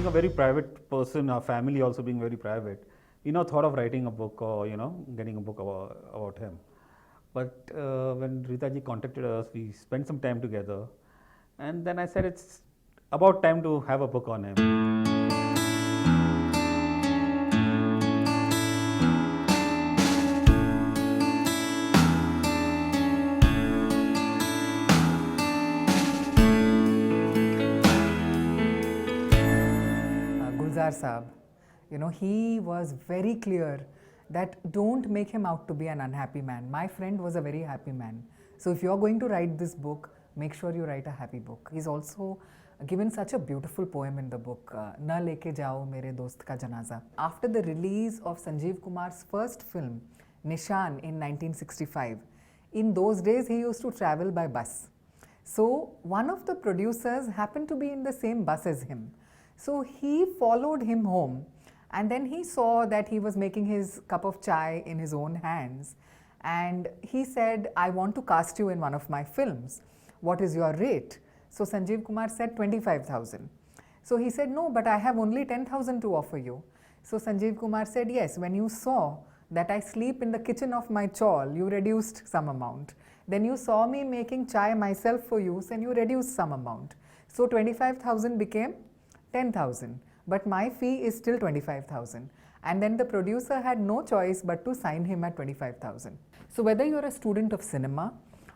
being a very private person, our family also being very private, we now thought of writing a book or getting a book about him. But when Reeta ji contacted us, we spent some time together, and then I said it's about time to have a book on him. Gulzar Saab, he was very clear that don't make him out to be an unhappy man. My friend was a very happy man. So if you're going to write this book, make sure you write a happy book. He's also given such a beautiful poem in the book, Na Leke Jao Mere Dost Ka Janaza. After the release of Sanjeev Kumar's first film, Nishan in 1965, in those days he used to travel by bus. So one of the producers happened to be in the same bus as him. So he followed him home, and then he saw that he was making his cup of chai in his own hands, and he said, I want to cast you in one of my films. What is your rate? So Sanjeev Kumar said 25,000. So he said, no, but I have only 10,000 to offer you. So Sanjeev Kumar said, yes, when you saw that I sleep in the kitchen of my chawl, you reduced some amount. Then you saw me making chai myself for use and you reduced some amount. So 25,000 became 10,000, but my fee is still 25,000. And then the producer had no choice but to sign him at 25,000. So whether you're a student of cinema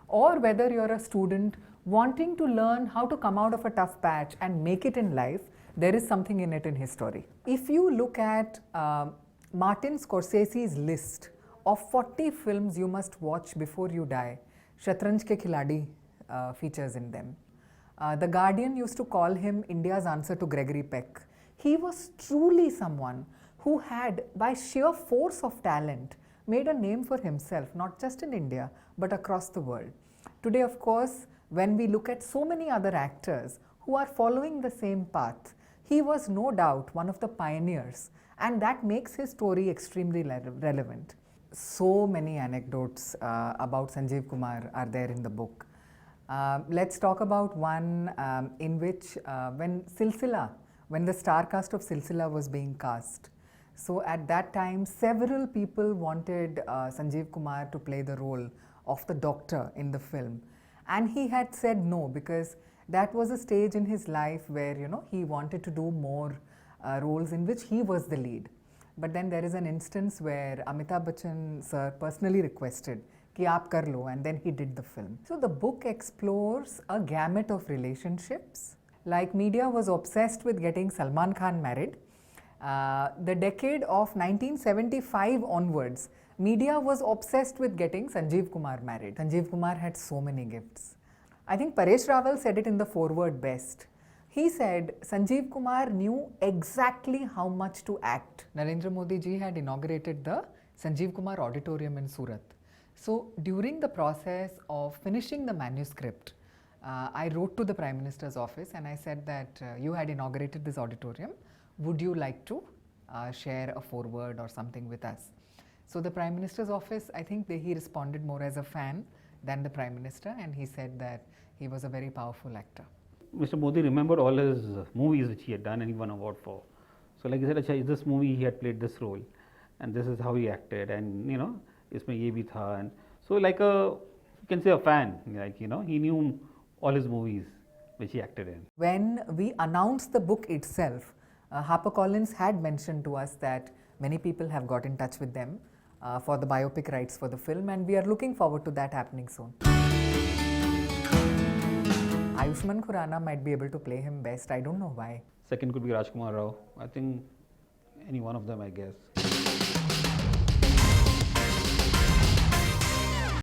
or whether you're a student wanting to learn how to come out of a tough patch and make it in life, there is something in it in his story. If you look at Martin Scorsese's list of 40 films you must watch before you die, Shatranj Ke Khiladi features in them. The Guardian used to call him India's answer to Gregory Peck. He was truly someone who had, by sheer force of talent, made a name for himself, not just in India, but across the world. Today, of course, when we look at so many other actors who are following the same path, he was no doubt one of the pioneers, and that makes his story extremely relevant. So many anecdotes about Sanjeev Kumar are there in the book. Let's talk about one in which when the star cast of Silsila was being cast. So at that time, several people wanted Sanjeev Kumar to play the role of the doctor in the film. And he had said no, because that was a stage in his life where, he wanted to do more roles in which he was the lead. But then there is an instance where Amitabh Bachchan sir personally requested कि आप कर लो, and then he did the film. So the book explores a gamut of relationships. Like media was obsessed with getting Salman Khan married. The decade of 1975 onwards, media was obsessed with getting Sanjeev Kumar married. Sanjeev Kumar had so many gifts. I think Paresh Rawal said it in the foreword best. He said Sanjeev Kumar knew exactly how much to act. Narendra Modi ji had inaugurated the Sanjeev Kumar Auditorium in Surat. So during the process of finishing the manuscript, I wrote to the Prime Minister's office and I said that you had inaugurated this auditorium. Would you like to share a foreword or something with us? So the Prime Minister's office, I think he responded more as a fan than the Prime Minister, and he said that he was a very powerful actor. Mr. Modi remembered all his movies which he had done and he won an award for. So like he said, in this movie he had played this role and this is how he acted, and इसमें ये भी था, and so like you can say a fan, like he knew all his movies which he acted in. When we announced the book itself, HarperCollins had mentioned to us that many people have got in touch with them for the biopic rights for the film, and we are looking forward to that happening soon. Ayushmann Khurrana might be able to play him best. I don't know why. Second could be Rajkumar Rao. I think any one of them, I guess.